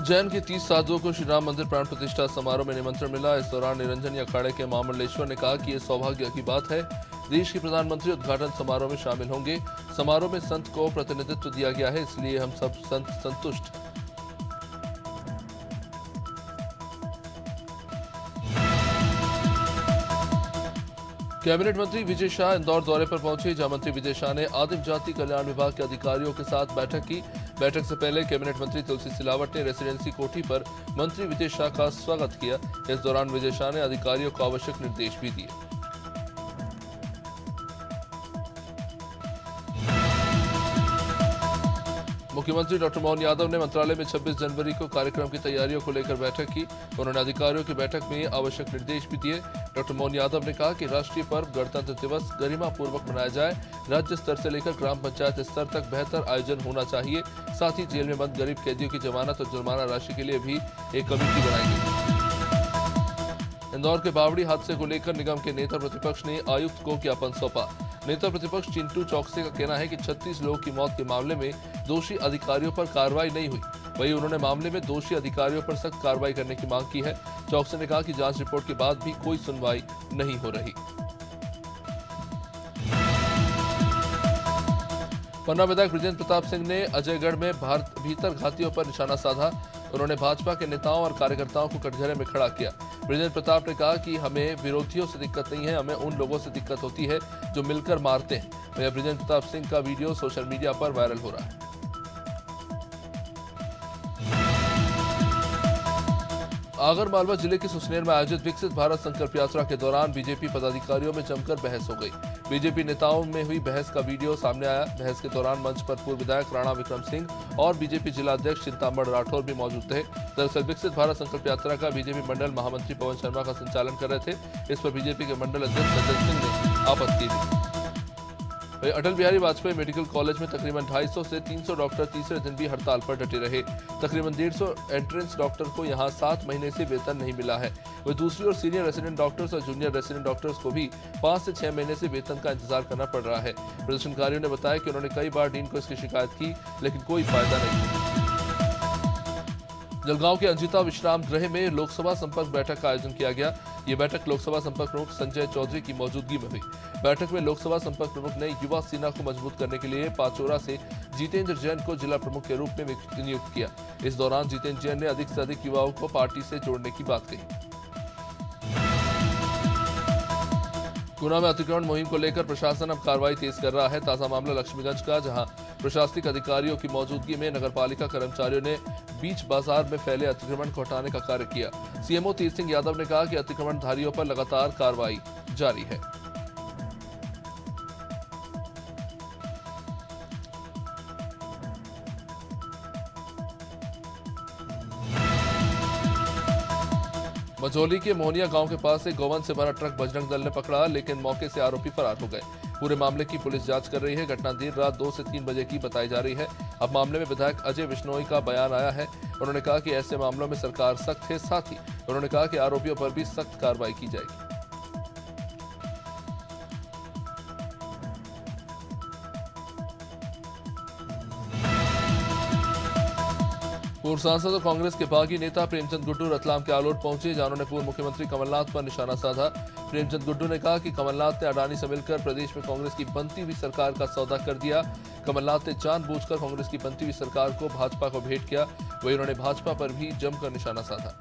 उज्जैन के 30 साधुओं को श्री राम मंदिर प्राण प्रतिष्ठा समारोह में निमंत्रण मिला। इस दौरान निरंजन अखाड़े के महामंडलेश्वर ने कहा कि यह सौभाग्य की बात है। देश के प्रधानमंत्री उद्घाटन समारोह में शामिल होंगे। समारोह में संत को प्रतिनिधित्व दिया गया है, इसलिए हम सब संत संतुष्ट। कैबिनेट मंत्री विजय शाह इंदौर दौरे पर पहुंचे, जहां मंत्री विजय शाह ने आदिम जाति कल्याण विभाग के अधिकारियों के साथ बैठक की। बैठक से पहले कैबिनेट मंत्री तुलसी सिलावट ने रेसिडेंसी कोठी पर मंत्री विजय शाह का स्वागत किया। इस दौरान विजय शाह ने अधिकारियों को आवश्यक निर्देश भी दिए। मुख्यमंत्री डॉक्टर मोहन यादव ने मंत्रालय में 26 जनवरी को कार्यक्रम की तैयारियों को लेकर बैठक की। उन्होंने अधिकारियों की बैठक में आवश्यक निर्देश भी दिए। डॉक्टर मोहन यादव ने कहा कि राष्ट्रीय पर्व गणतंत्र दिवस गरिमा पूर्वक मनाया जाए। राज्य स्तर से लेकर ग्राम पंचायत स्तर तक बेहतर आयोजन होना चाहिए। साथ ही जेल में बंद गरीब कैदियों की जमानत और जुर्माना राशि के लिए भी एक कमेटी बनाई गई। इंदौर के बावड़ी हादसे को लेकर निगम के नेता प्रतिपक्ष ने आयुक्त को ज्ञापन सौंपा। नेता प्रतिपक्ष चिंटू चौकसे का कहना है कि 36 लोगों की मौत के मामले में दोषी अधिकारियों पर कार्रवाई नहीं हुई। वहीं उन्होंने मामले में दोषी अधिकारियों पर सख्त कार्रवाई करने की मांग की है। चौकसे ने कहा कि जांच रिपोर्ट के बाद भी कोई सुनवाई नहीं हो रही। पन्ना विधायक बृजेंद्र प्रताप सिंह ने अजयगढ़ में भीतर घातियों पर निशाना साधा। उन्होंने भाजपा के नेताओं और कार्यकर्ताओं को कटघरे में खड़ा किया। बृजेंद्र प्रताप ने कहा कि हमें विरोधियों से दिक्कत नहीं है, हमें उन लोगों से दिक्कत होती है जो मिलकर मारते हैं। वहीं बृजेंद्र प्रताप सिंह का वीडियो सोशल मीडिया पर वायरल हो रहा है। आगर मालवा जिले के सुसनेर में आयोजित विकसित भारत संकल्प यात्रा के दौरान बीजेपी पदाधिकारियों में जमकर बहस हो गई। बीजेपी नेताओं में हुई बहस का वीडियो सामने आया। बहस के दौरान मंच पर पूर्व विधायक राणा विक्रम सिंह और बीजेपी जिला अध्यक्ष चिंतामण राठौर भी मौजूद थे। दरअसल विकसित भारत संकल्प यात्रा का बीजेपी मंडल महामंत्री पवन शर्मा का संचालन कर रहे थे। इस पर बीजेपी के मंडल अध्यक्ष सज्जन सिंह ने आपत्ति दी। अटल बिहारी वाजपेयी मेडिकल कॉलेज में तकरीबन 250 से 300 डॉक्टर तीसरे दिन भी हड़ताल पर डटे रहे। तकरीबन 150 एंट्रेंस डॉक्टर को यहां 7 महीने से वेतन नहीं मिला है। वहीं दूसरी ओर सीनियर रेसिडेंट डॉक्टर्स और जूनियर रेसिडेंट डॉक्टर्स को भी 5 से 6 महीने से वेतन का इंतजार करना पड़ रहा है। प्रदर्शनकारियों ने बताया कि उन्होंने कई बार डीन को इसकी शिकायत की, लेकिन कोई फायदा नहीं। जलगांव के अंजिता विश्राम गृह में लोकसभा संपर्क बैठक का आयोजन किया गया। ये बैठक लोकसभा संपर्क प्रमुख संजय चौधरी की मौजूदगी में हुई। बैठक में लोकसभा संपर्क प्रमुख ने युवा सेना को मजबूत करने के लिए पाचोरा से जितेंद्र जैन को जिला प्रमुख के रूप में नियुक्त किया। इस दौरान जितेंद्र जैन ने अधिक से अधिक युवाओं को पार्टी से जोड़ने की बात कही। गुना में अतिक्रमण मुहिम को लेकर प्रशासन अब कार्रवाई तेज कर रहा है। ताजा मामला लक्ष्मीगंज का, जहां प्रशासनिक अधिकारियों की मौजूदगी में नगरपालिका कर्मचारियों ने बीच बाजार में फैले अतिक्रमण को हटाने का कार्य किया। सीएमओ तीर्थ सिंह यादव ने कहा कि अतिक्रमणधारियों पर लगातार कार्रवाई जारी है। मझौली के मोहनिया गांव के पास एक गौवंश से भरा ट्रक बजरंग दल ने पकड़ा, लेकिन मौके से आरोपी फरार हो गए। पूरे मामले की पुलिस जांच कर रही है। घटना देर रात 2 से 3 बजे की बताई जा रही है। अब मामले में विधायक अजय बिश्नोई का बयान आया है। उन्होंने कहा कि ऐसे मामलों में सरकार सख्त है। साथ ही उन्होंने कहा कि आरोपियों पर भी सख्त कार्रवाई की जाएगी। पूर्व सांसद और कांग्रेस के बागी नेता प्रेमचंद गुड्डू रतलाम के आलोट पहुंचे, जहां उन्होंने पूर्व मुख्यमंत्री कमलनाथ पर निशाना साधा। प्रेमचंद गुड्डू ने कहा कि कमलनाथ ने अडानी से मिलकर प्रदेश में कांग्रेस की बनती हुई सरकार का सौदा कर दिया। कमलनाथ ने जानबूझकर कांग्रेस की बनती हुई सरकार को भाजपा को भेंट किया। वहीं उन्होंने भाजपा पर भी जमकर निशाना साधा।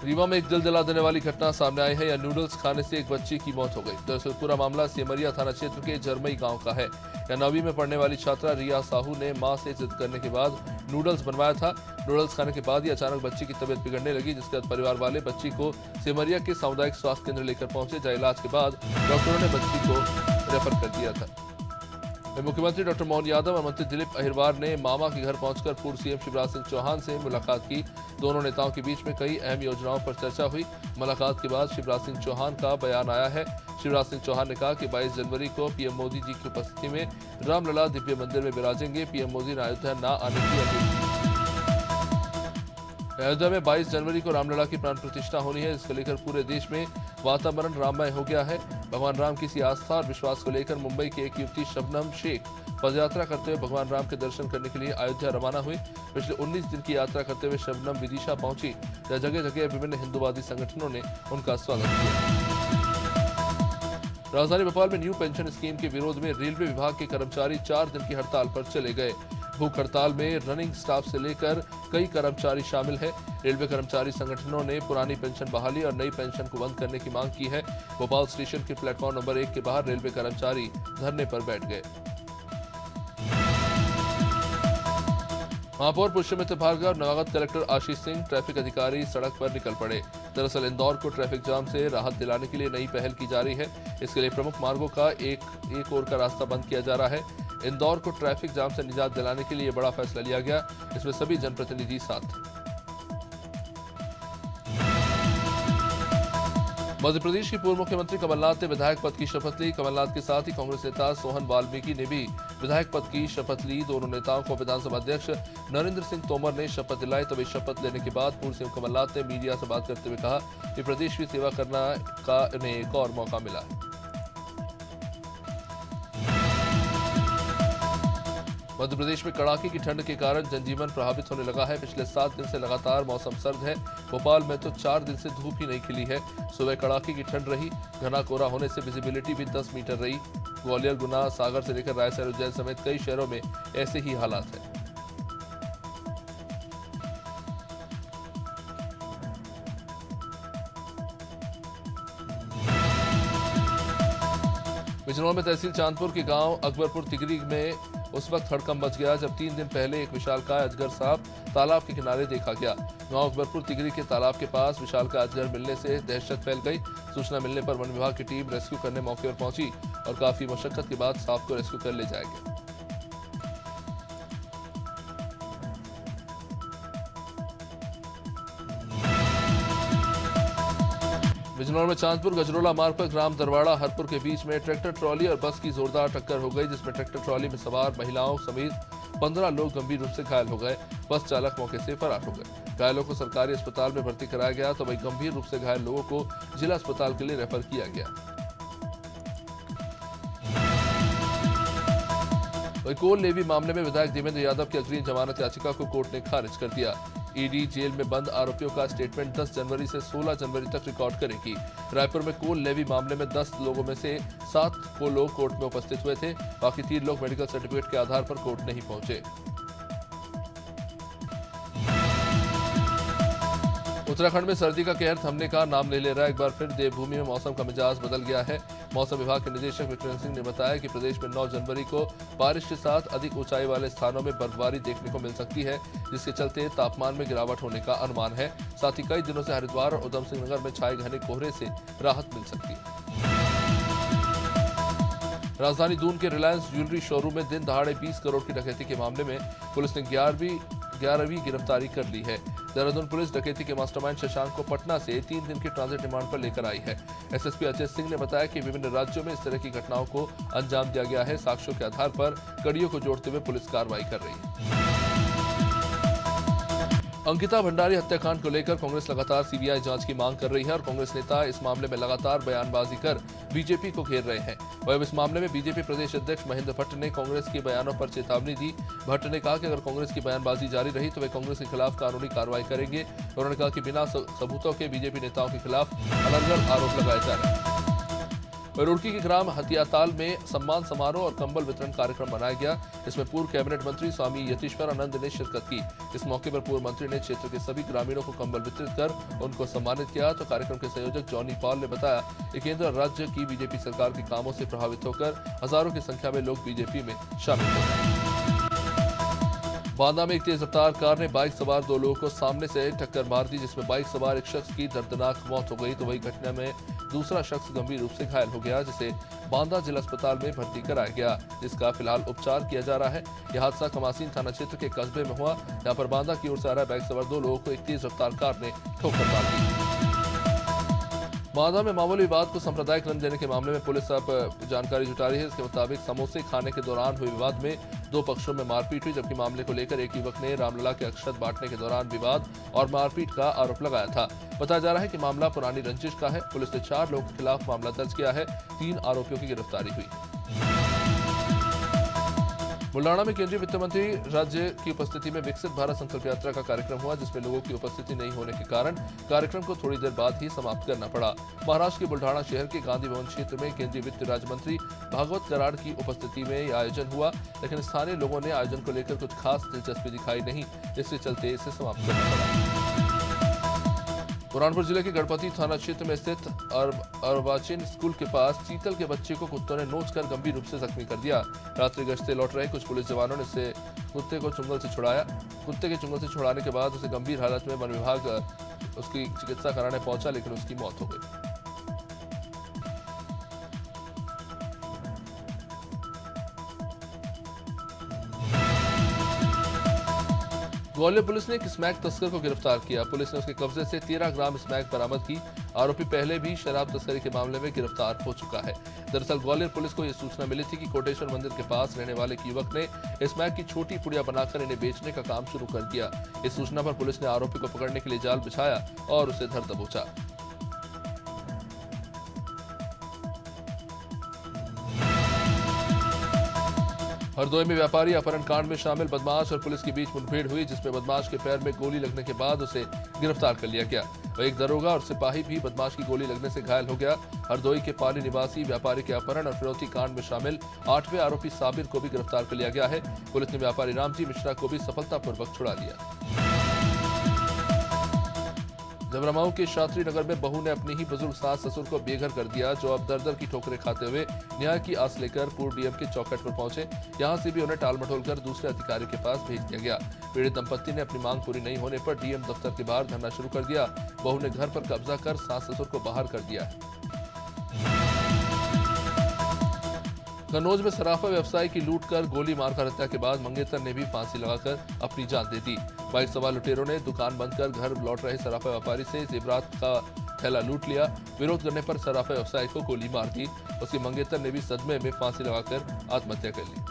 रीवा में एक दिल जला देने वाली घटना सामने आई है। या नूडल्स खाने से एक बच्ची की मौत हो गई। दरअसल पूरा मामला सेमरिया थाना क्षेत्र के जरमई गांव का है। या 9वीं में पढ़ने वाली छात्रा रिया साहू ने मां से जिद करने के बाद नूडल्स बनवाया था। नूडल्स खाने के बाद ही अचानक बच्ची की तबीयत बिगड़ने लगी, जिसके बाद परिवार वाले बच्ची को सेमरिया के सामुदायिक स्वास्थ्य केंद्र लेकर पहुंचे, जहां इलाज के बाद डॉक्टरों ने बच्ची को रेफर कर दिया था। मुख्यमंत्री डॉक्टर मोहन यादव और मंत्री दिलीप अहिरवार ने मामा के घर पहुंचकर पूर्व सीएम शिवराज सिंह चौहान से मुलाकात की। दोनों नेताओं के बीच में कई अहम योजनाओं पर चर्चा हुई। मुलाकात के बाद शिवराज सिंह चौहान का बयान आया है। शिवराज सिंह चौहान ने कहा कि 22 जनवरी को पीएम मोदी जी की उपस्थिति में रामलला दिव्य मंदिर में विराजेंगे। पीएम मोदी ने अयोध्या न आने की अपील की। अयोध्या में 22 जनवरी को रामलला की प्राण प्रतिष्ठा होनी है, जिसको लेकर पूरे देश में वातावरण राममय हो गया है। भगवान राम की सी आस्था और विश्वास को लेकर मुंबई की एक युवती शबनम शेख पदयात्रा करते हुए भगवान राम के दर्शन करने के लिए अयोध्या रवाना हुई। पिछले 19 दिन की यात्रा करते हुए शबनम विदिशा पहुंची, जहां जगह जगह विभिन्न हिंदूवादी संगठनों ने उनका स्वागत किया। राजधानी भोपाल में न्यू पेंशन स्कीम के विरोध में रेलवे विभाग के कर्मचारी 4 दिन की हड़ताल पर चले गए। भूख हड़ताल में रनिंग स्टाफ से लेकर कई कर्मचारी शामिल हैं। रेलवे कर्मचारी संगठनों ने पुरानी पेंशन बहाली और नई पेंशन को बंद करने की मांग की है। भोपाल स्टेशन के प्लेटफॉर्म नंबर 1 के बाहर रेलवे कर्मचारी धरने पर बैठ गए। महापौर पुष्यमित्र भार्गव, नवागत कलेक्टर आशीष सिंह, ट्रैफिक अधिकारी सड़क पर निकल पड़े। दरअसल इंदौर को ट्रैफिक जाम से राहत दिलाने के लिए नई पहल की जा रही है। इसके लिए प्रमुख मार्गों का एक ओर का रास्ता बंद किया जा रहा है। इंदौर को ट्रैफिक जाम से निजात दिलाने के लिए बड़ा फैसला लिया गया। इसमें सभी जनप्रतिनिधि साथ। मध्य प्रदेश की पूर्व मुख्यमंत्री कमलनाथ ने विधायक पद की शपथ ली। कमलनाथ के साथ ही कांग्रेस नेता सोहन वाल्मीकि ने भी विधायक पद की शपथ ली। दोनों नेताओं को विधानसभा अध्यक्ष नरेंद्र सिंह तोमर ने शपथ दिलाई। तभी शपथ लेने के बाद पूर्व सीएम कमलनाथ ने मीडिया से बात करते हुए कहा कि प्रदेश की सेवा करना का उन्हें एक और मौका मिला। मध्य प्रदेश में कड़ाके की ठंड के कारण जनजीवन प्रभावित होने लगा है। पिछले 7 दिन से लगातार मौसम सर्द है। भोपाल में तो 4 दिन से धूप ही नहीं खिली है। सुबह कड़ाके की ठंड रही। घना कोहरा होने से विजिबिलिटी भी 10 मीटर रही। ग्वालियर, गुना, सागर से लेकर रायसेन, उज्जैन समेत कई शहरों में ऐसे ही हालात हैं। बिजनौर में तहसील चांदपुर के गांव अकबरपुर तिगरी में उस वक्त हड़कंप मच गया जब 3 दिन पहले एक विशालकाय अजगर सांप तालाब के किनारे देखा गया। गांव अकबरपुर तिगरी के तालाब के पास विशालकाय अजगर मिलने से दहशत फैल गई। सूचना मिलने पर वन विभाग की टीम रेस्क्यू करने मौके पर पहुंची और काफी मशक्कत के बाद सांप को रेस्क्यू कर ले जाया गया। बिजनौर में चांदपुर गजरोला मार्ग पर ग्राम दरवाड़ा हरपुर के बीच में ट्रैक्टर ट्रॉली और बस की जोरदार टक्कर हो गई, जिसमें ट्रैक्टर ट्रॉली में सवार महिलाओं समेत 15 लोग गंभीर रूप से घायल हो गए। बस चालक मौके से फरार हो गए। घायलों को सरकारी अस्पताल में भर्ती कराया गया तो वहीं गंभीर रूप से घायल लोगों को जिला अस्पताल के लिए रेफर किया गया। वहीं कोल लेवी मामले में विधायक देवेंद्र यादव की अग्रिम जमानत याचिका को कोर्ट ने खारिज कर दिया। ईडी जेल में बंद आरोपियों का स्टेटमेंट 10 जनवरी से 16 जनवरी तक रिकॉर्ड करेगी। रायपुर में कोल लेवी मामले में 10 लोगों में से 7 को लोग कोर्ट में उपस्थित हुए थे। बाकी 3 लोग मेडिकल सर्टिफिकेट के आधार पर कोर्ट नहीं पहुंचे। उत्तराखंड में सर्दी का कहर थमने का नाम नहीं ले रहा है। एक बार फिर देवभूमि में मौसम का मिजाज बदल गया है। मौसम विभाग के निदेशक विक्रम सिंह ने बताया कि प्रदेश में 9 जनवरी को बारिश के साथ अधिक ऊंचाई वाले स्थानों में बर्फबारी देखने को मिल सकती है, जिसके चलते तापमान में गिरावट होने का अनुमान है। साथ ही कई दिनों से हरिद्वार और उधम सिंह नगर में छाए घने कोहरे से राहत मिल सकती है। राजधानी दून के रिलायंस ज्वेलरी शोरूम में दिन दहाड़े 20 करोड़ की डकैती के मामले में पुलिस ने 11वीं गिरफ्तारी कर ली है। देहरादून पुलिस डकैती के मास्टरमाइंड शशांक को पटना से 3 दिन की ट्रांजिट रिमांड पर लेकर आई है। एसएसपी अजय सिंह ने बताया कि विभिन्न राज्यों में इस तरह की घटनाओं को अंजाम दिया गया है। साक्ष्यों के आधार पर कड़ियों को जोड़ते हुए पुलिस कार्रवाई कर रही है। अंकिता भंडारी हत्याकांड को लेकर कांग्रेस लगातार सीबीआई जांच की मांग कर रही है और कांग्रेस नेता इस मामले में लगातार बयानबाजी कर बीजेपी को घेर रहे हैं। वहीं इस मामले में बीजेपी प्रदेश अध्यक्ष महेंद्र भट्ट ने कांग्रेस के बयानों पर चेतावनी दी। भट्ट ने कहा कि अगर कांग्रेस की बयानबाजी जारी रही तो वे कांग्रेस के खिलाफ कानूनी कार्रवाई करेंगे। उन्होंने कहा कि बिना सबूतों के बीजेपी नेताओं के खिलाफ अलग-अलग आरोप लगाए जा रहे हैं। रुड़की के ग्राम हथियाताल में सम्मान समारोह और कंबल वितरण कार्यक्रम मनाया गया। इसमें पूर्व कैबिनेट मंत्री स्वामी यतीश्वर आनंद ने शिरकत की। इस मौके पर पूर्व मंत्री ने क्षेत्र के सभी ग्रामीणों को कंबल वितरित कर उनको सम्मानित किया। तो कार्यक्रम के संयोजक जॉनी पॉल ने बताया कि केंद्र और राज्य की बीजेपी सरकार के कामों से प्रभावित होकर हजारों की संख्या में लोग बीजेपी में शामिल हो गए। बांदा में एक तेज रफ्तार कार ने बाइक सवार 2 लोगों को सामने से टक्कर मार दी, जिसमें बाइक सवार एक शख्स की दर्दनाक मौत हो गई तो वही घटना में दूसरा शख्स गंभीर रूप से घायल हो गया, जिसे बांदा जिला अस्पताल में भर्ती कराया गया, जिसका फिलहाल उपचार किया जा रहा है। यह हादसा कमासीन थाना क्षेत्र के कस्बे में हुआ, जहां पर बांदा की ओर से आ रहा बाइक सवार 2 लोगों को एक तेज रफ्तार कार ने ठोकर मार दी। बांदा में मामूली विवाद को सांप्रदायिक रंग देने के मामले में पुलिस अब जानकारी जुटा रही है। इसके मुताबिक समोसे खाने के दौरान हुए विवाद में 2 पक्षों में मारपीट हुई, जबकि मामले को लेकर एक युवक ने रामलला के अक्षत बांटने के दौरान विवाद और मारपीट का आरोप लगाया था। बताया जा रहा है कि मामला पुरानी रंजिश का है। पुलिस ने 4 लोगों के खिलाफ मामला दर्ज किया है। 3 आरोपियों की गिरफ्तारी हुई। बुल्ढाना में केंद्रीय वित्त मंत्री राज्य की उपस्थिति में विकसित भारत संकल्प यात्रा का कार्यक्रम हुआ, जिसमें लोगों की उपस्थिति नहीं होने के कारण कार्यक्रम को थोड़ी देर बाद ही समाप्त करना पड़ा। महाराष्ट्र के बुल्ढाना शहर के गांधी भवन क्षेत्र में केंद्रीय वित्त राज्य मंत्री भागवत कराड़ की उपस्थिति में यह आयोजन हुआ, लेकिन स्थानीय लोगों ने आयोजन को लेकर कुछ खास दिलचस्पी दिखाई नहीं, इसके चलते इसे समाप्त करना पड़ा। बुरहानपुर जिले के गणपति थाना क्षेत्र में स्थित अर्वाचीन स्कूल के पास चीतल के बच्चे को कुत्तों ने नोचकर गंभीर रूप से जख्मी कर दिया। रात्रि गश्त से लौट रहे कुछ पुलिस जवानों ने इसे कुत्ते को चुंगल से छुड़ाया। कुत्ते के चुंगल से छुड़ाने के बाद उसे गंभीर हालत में वन विभाग उसकी चिकित्सा कराने पहुंचा, लेकिन उसकी मौत हो गई। ग्वालियर पुलिस ने एक स्मैक तस्कर को गिरफ्तार किया। पुलिस ने उसके कब्जे से 13 ग्राम स्मैक बरामद की। आरोपी पहले भी शराब तस्करी के मामले में गिरफ्तार हो चुका है। दरअसल ग्वालियर पुलिस को यह सूचना मिली थी कि कोटेश्वर मंदिर के पास रहने वाले एक युवक ने स्मैक की छोटी पुड़िया बनाकर इन्हें बेचने का काम शुरू कर दिया। इस सूचना पर पुलिस ने आरोपी को पकड़ने के लिए जाल बिछाया और उसे धर दबोचा। हरदोई में व्यापारी अपहरण कांड में शामिल बदमाश और पुलिस के बीच मुठभेड़ हुई, जिसमें बदमाश के पैर में गोली लगने के बाद उसे गिरफ्तार कर लिया गया। वह एक दरोगा और सिपाही भी बदमाश की गोली लगने से घायल हो गया। हरदोई के पाली निवासी व्यापारी के अपहरण और फिरौती कांड में शामिल 8वें आरोपी साबिर को भी गिरफ्तार कर लिया गया है। पुलिस ने व्यापारी रामजी मिश्रा को भी सफलतापूर्वक छुड़ा लिया। जबरामऊ के शास्त्री नगर में बहू ने अपनी ही बुजुर्ग सास ससुर को बेघर कर दिया, जो अब दर-दर की ठोकरें खाते हुए न्याय की आस लेकर पूर्व डीएम के चौखट पर पहुंचे। यहां से भी उन्हें टालमटोल कर दूसरे अधिकारियों के पास भेज दिया गया। पीड़ित दंपत्ति ने अपनी मांग पूरी नहीं होने पर डीएम दफ्तर के बाहर धरना शुरू कर दिया। बहू ने घर पर कब्जा कर सास ससुर को बाहर कर दिया है। कन्नौज में सराफा व्यवसायी की लूट कर गोली मारकर हत्या के बाद मंगेतर ने भी फांसी लगाकर अपनी जान दे दी। बाइक सवार लुटेरों ने दुकान बंद कर घर लौट रहे सराफा व्यापारी से जेवरात का थैला लूट लिया। विरोध करने पर सराफा व्यवसायी को गोली मार दी। उसके मंगेतर ने भी सदमे में फांसी लगाकर आत्महत्या कर ली।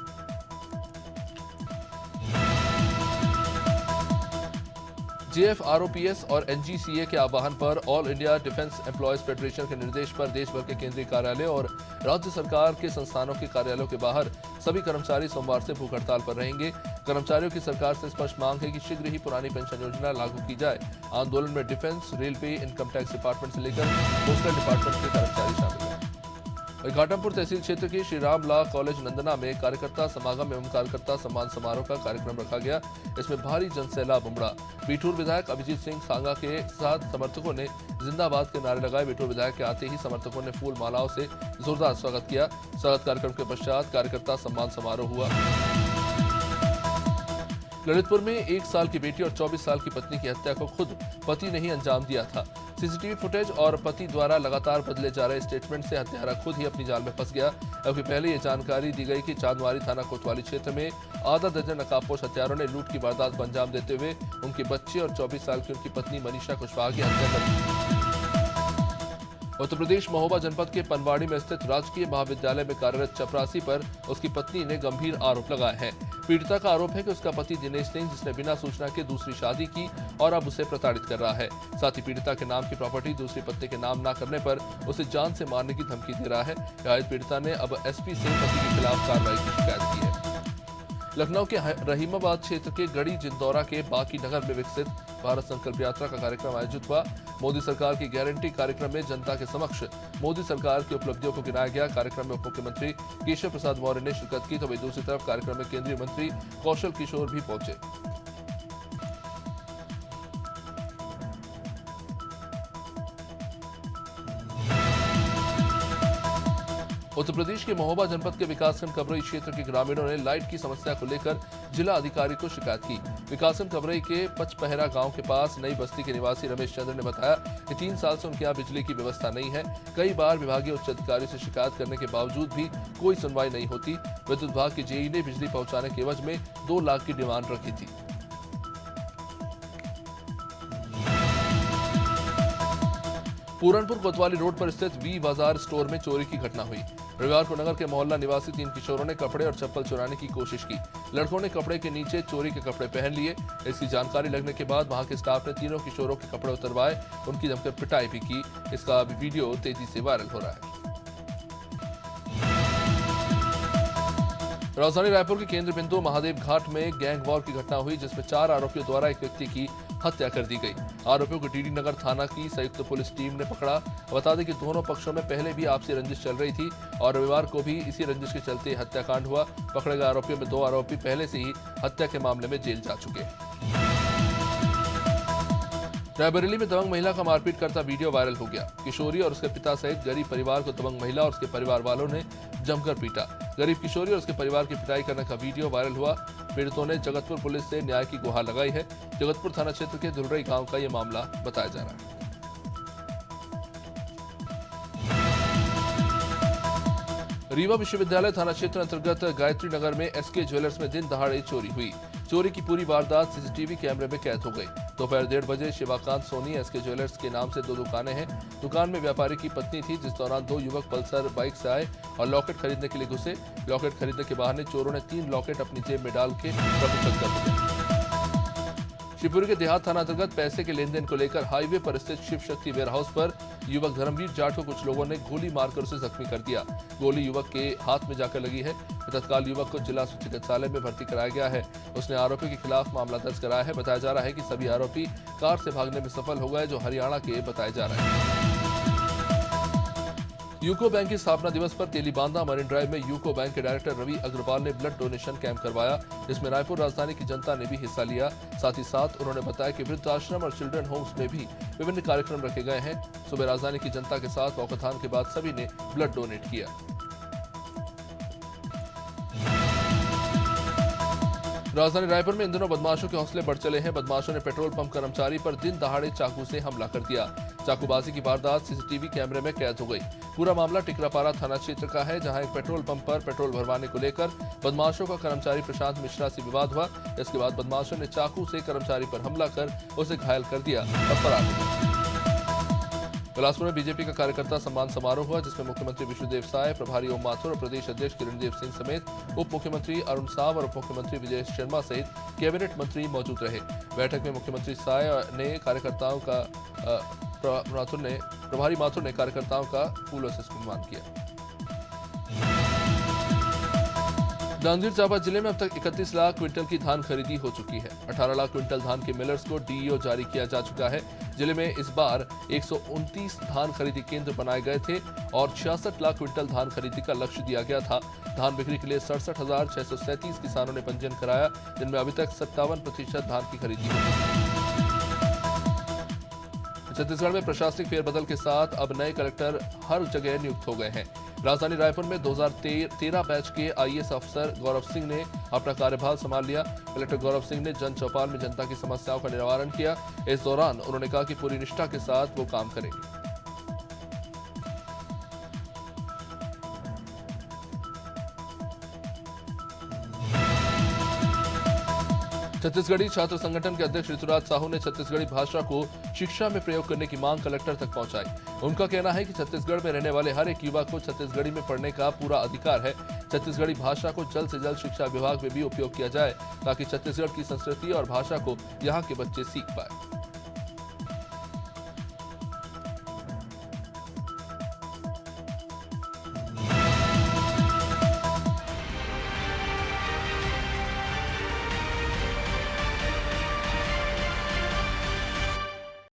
जेएफआरओपीएस और एनजीसीए के आह्वान पर all India defence employees federation के निर्देश पर देश भर के केंद्रीय कार्यालय और राज्य सरकार के संस्थानों के कार्यालयों के बाहर सभी कर्मचारी सोमवार से भूख हड़ताल पर रहेंगे। कर्मचारियों की सरकार से स्पष्ट मांग है कि शीघ्र ही पुरानी पेंशन योजना लागू की जाए। आंदोलन में defence, railway, income tax department से लेकर पोस्टल डिपार्टमेंट के कर्मचारी शामिल हैं। घाटमपुर तहसील क्षेत्र के श्री राम ला कॉलेज नंदना में कार्यकर्ता समागम एवं कार्यकर्ता सम्मान समारोह का कार्यक्रम रखा गया। इसमें भारी जनसैलाब उमड़ा। बिठूर विधायक अभिजीत सिंह सांगा के साथ समर्थकों ने जिंदाबाद के नारे लगाए। बिठूर विधायक के आते ही समर्थकों ने फूल मालाओं से जोरदार स्वागत किया। स्वागत कार्यक्रम के पश्चात कार्यकर्ता सम्मान समारोह हुआ। ललितपुर में 1 साल की बेटी और 24 साल की पत्नी की हत्या को खुद पति ने ही अंजाम दिया था। सीसीटीवी फुटेज और पति द्वारा लगातार बदले जा रहे स्टेटमेंट से हत्यारा खुद ही अपनी जाल में फंस गया। क्योंकि पहले ये जानकारी दी गई कि चांदवारी थाना कोतवाली क्षेत्र में आधा दर्जन नकाबपोश हत्यारों ने लूट की वारदात को अंजाम देते हुए उनके बच्चे और 24 साल की उनकी पत्नी मनीषा कुशवाहा की हत्या कर दी। उत्तर प्रदेश महोबा जनपद के पनवाड़ी में स्थित राजकीय महाविद्यालय में कार्यरत चपरासी पर उसकी पत्नी ने गंभीर आरोप लगाए हैं। पीड़िता का आरोप है कि उसका पति दिनेश सिंह, जिसने बिना सूचना के दूसरी शादी की और अब उसे प्रताड़ित कर रहा है। साथ ही पीड़िता के नाम की प्रॉपर्टी दूसरी पत्नी के नाम न करने पर उसे जान से मारने की धमकी दे रहा है। घायल पीड़िता ने अब एसपी से पति के खिलाफ कार्रवाई की शिकायत की है। लखनऊ के रहीमाबाद क्षेत्र के गढ़ी जिंदौरा के बाकी नगर में विकसित भारत संकल्प यात्रा का कार्यक्रम आयोजित हुआ। मोदी सरकार की गारंटी कार्यक्रम में जनता के समक्ष मोदी सरकार की उपलब्धियों को गिनाया गया। कार्यक्रम में उप मुख्यमंत्री केशव प्रसाद मौर्य ने शिरकत की, तो वहीं दूसरी तरफ कार्यक्रम में केंद्रीय मंत्री कौशल किशोर भी पहुंचे। उत्तर प्रदेश के महोबा जनपद के विकासखंड कबरई क्षेत्र के ग्रामीणों ने लाइट की समस्या को लेकर जिला अधिकारी को शिकायत की। विकासखंड कबरई के पचपहरा गांव के पास नई बस्ती के निवासी रमेश चंद्र ने बताया कि 3 साल से उनके यहाँ बिजली की व्यवस्था नहीं है। कई बार विभागीय उच्च अधिकारियों से शिकायत करने के बावजूद भी कोई सुनवाई नहीं होती। विद्युत विभाग के जेई ने बिजली पहुंचाने के एवज में 2 लाख की डिमांड रखी थी। पूरनपुर कोतवाली रोड पर स्थित वी बाजार स्टोर में चोरी की घटना हुई। रविवार को नगर के मोहल्ला निवासी 3 किशोरों ने कपड़े और चप्पल चुराने की कोशिश की। लड़कों ने कपड़े के नीचे चोरी के कपड़े पहन लिए। इसकी जानकारी लगने के बाद वहां के स्टाफ ने तीनों किशोरों के कपड़े उतरवाए, उनकी जमकर पिटाई भी की। इसका वीडियो तेजी से वायरल हो रहा है। राजधानी रायपुर के केंद्र बिंदु महादेव घाट में गैंग वॉर की घटना हुई, जिसमें 4 आरोपियों द्वारा एक व्यक्ति की हत्या कर दी गई। आरोपियों को डीडी नगर थाना की संयुक्त पुलिस टीम ने पकड़ा। बता दें कि दोनों पक्षों में पहले भी आपसी रंजिश चल रही थी और रविवार को भी इसी रंजिश के चलते हत्याकांड हुआ। पकड़े गए आरोपियों में 2 आरोपी पहले से ही हत्या के मामले में जेल जा चुके हैं। रायबरेली में दबंग महिला का मारपीट करता वीडियो वायरल हो गया। किशोरी और उसके पिता सहित गरीब परिवार को दबंग महिला और उसके परिवार वालों ने जमकर पीटा। गरीब किशोरी और उसके परिवार की पिटाई करने का वीडियो वायरल हुआ। पीड़ितों ने जगतपुर पुलिस से न्याय की गुहार लगाई है। जगतपुर थाना क्षेत्र के धुलरई गांव का यह मामला बताया जा रहा है। रीवा विश्वविद्यालय थाना क्षेत्र अंतर्गत गायत्री नगर में एसके ज्वेलर्स में दिन दहाड़े चोरी हुई। चोरी की पूरी वारदात सीसीटीवी कैमरे में कैद हो गई। दोपहर 1:30 बजे शिवाकांत सोनी एसके ज्वेलर्स के नाम से 2 दुकानें हैं। दुकान में व्यापारी की पत्नी थी, जिस दौरान 2 युवक पल्सर बाइक से आए और लॉकेट खरीदने के लिए घुसे। लॉकेट खरीदने के बहाने चोरों ने 3 लॉकेट अपनी जेब में डाल के प्रफुल्लित कर दिए। शिवपुरी के देहात थाना अंतर्गत पैसे के लेन देन को लेकर हाईवे पर स्थित शिव शक्ति वेयरहाउस पर युवक धर्मवीर जाट को कुछ लोगों ने गोली मारकर उसे जख्मी कर दिया। गोली युवक के हाथ में जाकर लगी है। तत्काल युवक को जिला चिकित्सालय में भर्ती कराया गया है। उसने आरोपी के खिलाफ मामला दर्ज कराया है। बताया जा रहा है कि सभी आरोपी कार से भागने में सफल हो गए, जो हरियाणा के बताए जा रहे हैं। यूको बैंक की स्थापना दिवस पर तेलीबांधा मरीन ड्राइव में यूको बैंक के डायरेक्टर रवि अग्रवाल ने ब्लड डोनेशन कैंप करवाया, जिसमें रायपुर राजधानी की जनता ने भी हिस्सा लिया। साथ ही साथ उन्होंने बताया कि वृद्धाश्रम और चिल्ड्रन होम्स में भी विभिन्न कार्यक्रम रखे गए हैं। सुबह राजधानी की जनता के साथ वॉकथॉन के बाद सभी ने ब्लड डोनेट किया। राजधानी रायपुर में इन दिनों बदमाशों के हौसले बढ़ चले हैं। बदमाशों ने पेट्रोल पंप कर्मचारी पर दिन दहाड़े चाकू से हमला कर दिया। चाकूबाजी की वारदात सीसीटीवी कैमरे में कैद हो गई। पूरा मामला टिकरापारा थाना क्षेत्र का है, जहां एक पेट्रोल पंप पर पेट्रोल भरवाने को लेकर बदमाशों का कर्मचारी प्रशांत मिश्रा से विवाद हुआ। इसके बाद बदमाशों ने चाकू से कर्मचारी पर हमला कर उसे घायल कर दिया और फरार हो गए। बिलासपुर में बीजेपी का कार्यकर्ता सम्मान समारोह हुआ, जिसमें मुख्यमंत्री विष्णुदेव साय, प्रभारी ओम माथुर और प्रदेश अध्यक्ष किरणदेव सिंह समेत उप मुख्यमंत्री अरुण साव और उप मुख्यमंत्री विजय शर्मा सहित कैबिनेट मंत्री मौजूद रहे। बैठक में मुख्यमंत्री साय ने कार्यकर्ताओं का प्रभारी माथुर ने कार्यकर्ताओं का फूलों से सम्मान किया। जांजगीर चांपा जिले में अब तक 31 लाख क्विंटल की धान खरीदी हो चुकी है। 18 लाख क्विंटल धान के मिलर्स को डीईओ जारी किया जा चुका है। जिले में इस बार 129 धान खरीदी केंद्र बनाए गए थे और 66 लाख क्विंटल धान खरीदी का लक्ष्य दिया गया था। धान बिक्री के लिए 67,637 किसानों ने पंजीयन कराया, जिनमें अभी तक 57% धान की खरीदी हुई। छत्तीसगढ़ में प्रशासनिक फेरबदल के साथ अब नए कलेक्टर हर जगह नियुक्त हो गए हैं। राजधानी रायपुर में 2013 बैच के आईएएस अफसर गौरव सिंह ने अपना कार्यभार संभाल लिया। कलेक्टर गौरव सिंह ने जन चौपाल में जनता की समस्याओं का निवारण किया। इस दौरान उन्होंने कहा कि पूरी निष्ठा के साथ वो काम करेंगे। छत्तीसगढ़ी छात्र संगठन के अध्यक्ष ऋतुराज साहू ने छत्तीसगढ़ी भाषा को शिक्षा में प्रयोग करने की मांग कलेक्टर तक पहुंचाई। उनका कहना है कि छत्तीसगढ़ में रहने वाले हर एक युवा को छत्तीसगढ़ी में पढ़ने का पूरा अधिकार है। छत्तीसगढ़ी भाषा को जल्द से जल्द शिक्षा विभाग में भी उपयोग किया जाए, ताकि छत्तीसगढ़ की संस्कृति और भाषा को यहाँ के बच्चे सीख पाए।